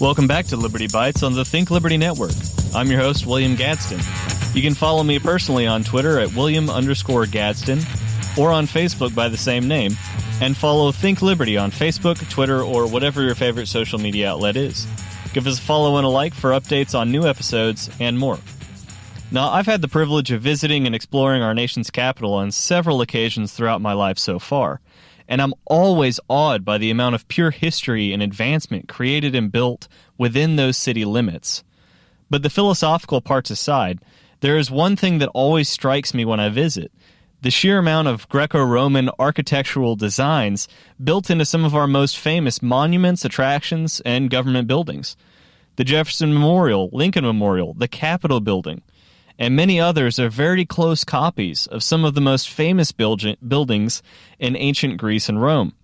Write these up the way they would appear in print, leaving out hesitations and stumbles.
Welcome back to Liberty Bytes on the Think Liberty Network. I'm your host, William Gadsden. You can follow me personally on Twitter at William_Gadsden or on Facebook by the same name, and follow Think Liberty on Facebook, Twitter, or whatever your favorite social media outlet is. Give us a follow and a like for updates on new episodes and more. Now, I've had the privilege of visiting and exploring our nation's capital on several occasions throughout my life so far, and I'm always awed by the amount of pure history and advancement created and built within those city limits. But the philosophical parts aside, there is one thing that always strikes me when I visit: the sheer amount of Greco-Roman architectural designs built into some of our most famous monuments, attractions, and government buildings. The Jefferson Memorial, Lincoln Memorial, the Capitol Building, and many others are very close copies of some of the most famous buildings in ancient Greece and Rome.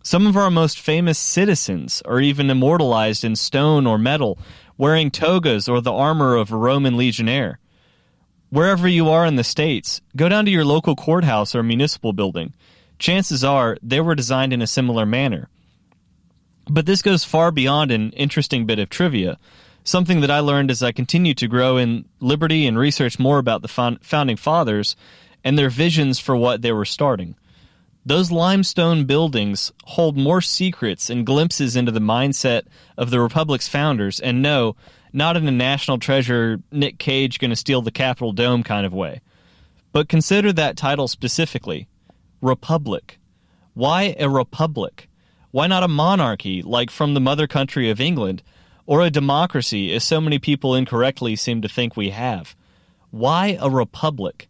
Some of our most famous citizens are even immortalized in stone or metal, wearing togas or the armor of a Roman legionnaire. Wherever you are in the States, go down to your local courthouse or municipal building. Chances are they were designed in a similar manner. But this goes far beyond an interesting bit of trivia, something that I learned as I continued to grow in liberty and research more about the Founding Fathers and their visions for what they were starting. Those limestone buildings hold more secrets and glimpses into the mindset of the Republic's founders, and no, not in a national treasure, Nick Cage gonna steal the Capitol Dome kind of way. But consider that title specifically: Republic. Why a republic? Why not a monarchy like from the mother country of England, or a democracy, as so many people incorrectly seem to think we have? Why a republic?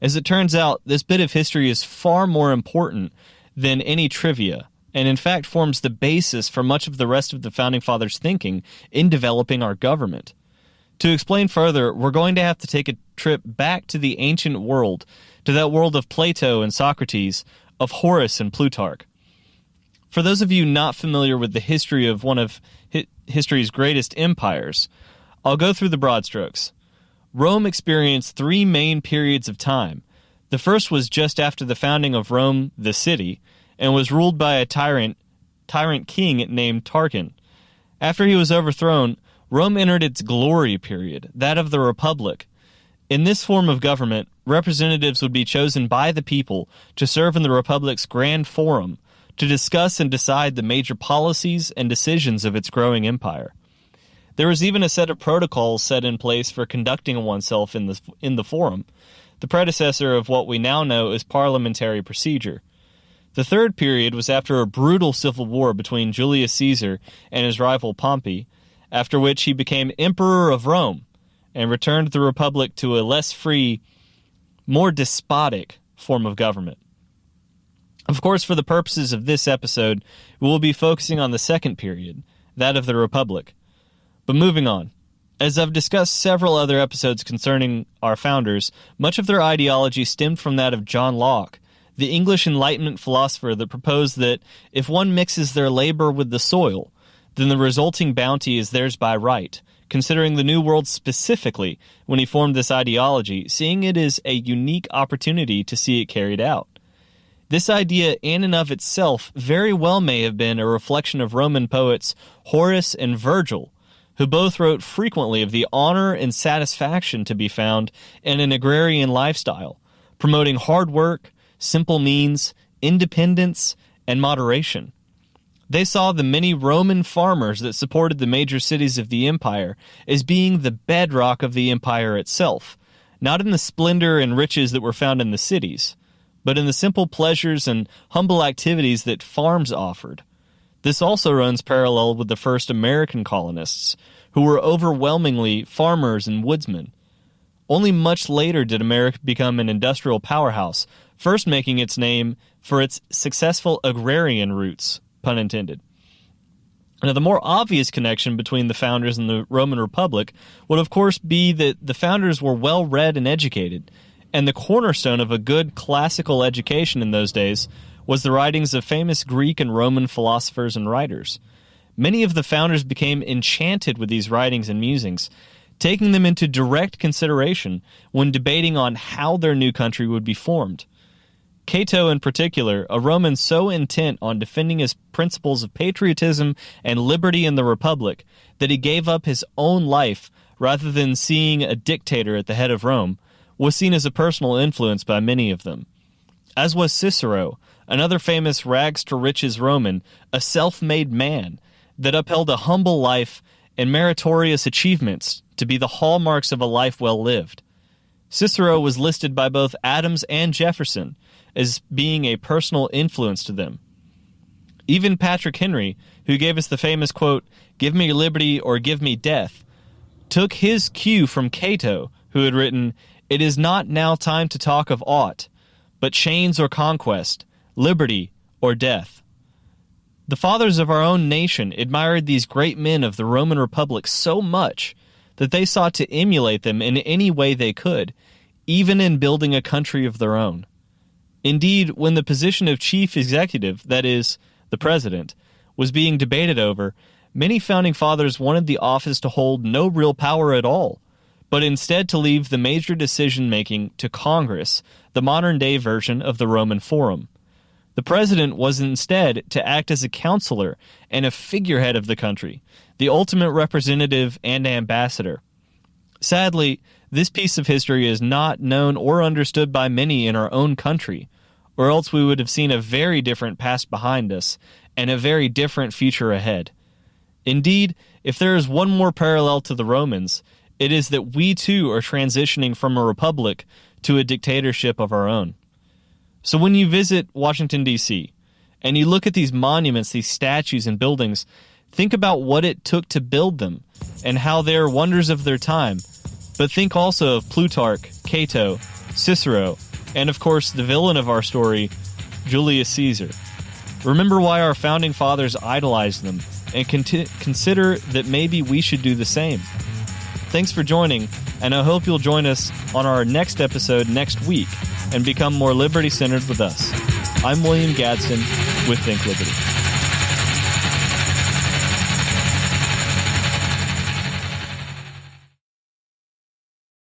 As it turns out, this bit of history is far more important than any trivia, and in fact forms the basis for much of the rest of the Founding Fathers' thinking in developing our government. To explain further, we're going to have to take a trip back to the ancient world, to that world of Plato and Socrates, of Horace and Plutarch. For those of you not familiar with the history of one of history's greatest empires, I'll go through the broad strokes. Rome experienced three main periods of time. The first was just after the founding of Rome, the city, and was ruled by a tyrant king named Tarquin. After he was overthrown, Rome entered its glory period, that of the Republic. In this form of government, representatives would be chosen by the people to serve in the Republic's Grand Forum, to discuss and decide the major policies and decisions of its growing empire. There was even a set of protocols set in place for conducting oneself in the forum, the predecessor of what we now know as parliamentary procedure. The third period was after a brutal civil war between Julius Caesar and his rival Pompey, after which he became Emperor of Rome and returned the Republic to a less free, more despotic form of government. Of course, for the purposes of this episode, we will be focusing on the second period, that of the Republic. But moving on, as I've discussed several other episodes concerning our founders, much of their ideology stemmed from that of John Locke, the English Enlightenment philosopher that proposed that if one mixes their labor with the soil, then the resulting bounty is theirs by right, considering the New World specifically when he formed this ideology, seeing it as a unique opportunity to see it carried out. This idea in and of itself very well may have been a reflection of Roman poets Horace and Virgil, who both wrote frequently of the honor and satisfaction to be found in an agrarian lifestyle, promoting hard work, simple means, independence, and moderation. They saw the many Roman farmers that supported the major cities of the empire as being the bedrock of the empire itself, not in the splendor and riches that were found in the cities, but in the simple pleasures and humble activities that farms offered. This also runs parallel with the first American colonists, who were overwhelmingly farmers and woodsmen. Only much later did America become an industrial powerhouse, first making its name for its successful agrarian roots, pun intended. Now, the more obvious connection between the founders and the Roman Republic would, of course, be that the founders were well-read and educated, and the cornerstone of a good classical education in those days was the writings of famous Greek and Roman philosophers and writers. Many of the founders became enchanted with these writings and musings, taking them into direct consideration when debating on how their new country would be formed. Cato in particular, a Roman so intent on defending his principles of patriotism and liberty in the Republic that he gave up his own life rather than seeing a dictator at the head of Rome, was seen as a personal influence by many of them. As was Cicero, another famous rags-to-riches Roman, a self-made man that upheld a humble life and meritorious achievements to be the hallmarks of a life well lived. Cicero was listed by both Adams and Jefferson as being a personal influence to them. Even Patrick Henry, who gave us the famous quote, "Give me liberty or give me death," took his cue from Cato, who had written, "It is not now time to talk of aught, but chains or conquest, liberty or death." The fathers of our own nation admired these great men of the Roman Republic so much that they sought to emulate them in any way they could, even in building a country of their own. Indeed, when the position of chief executive, that is, the president, was being debated over, many founding fathers wanted the office to hold no real power at all, but instead to leave the major decision-making to Congress, the modern-day version of the Roman Forum. The president was instead to act as a counselor and a figurehead of the country, the ultimate representative and ambassador. Sadly, this piece of history is not known or understood by many in our own country, or else we would have seen a very different past behind us and a very different future ahead. Indeed, if there is one more parallel to the Romans, it is that we too are transitioning from a republic to a dictatorship of our own. So when you visit Washington, D.C., and you look at these monuments, these statues and buildings, think about what it took to build them and how they're wonders of their time. But think also of Plutarch, Cato, Cicero, and of course the villain of our story, Julius Caesar. Remember why our founding fathers idolized them and consider that maybe we should do the same. Thanks for joining, and I hope you'll join us on our next episode next week and become more liberty-centered with us. I'm William Gadsden with Think Liberty.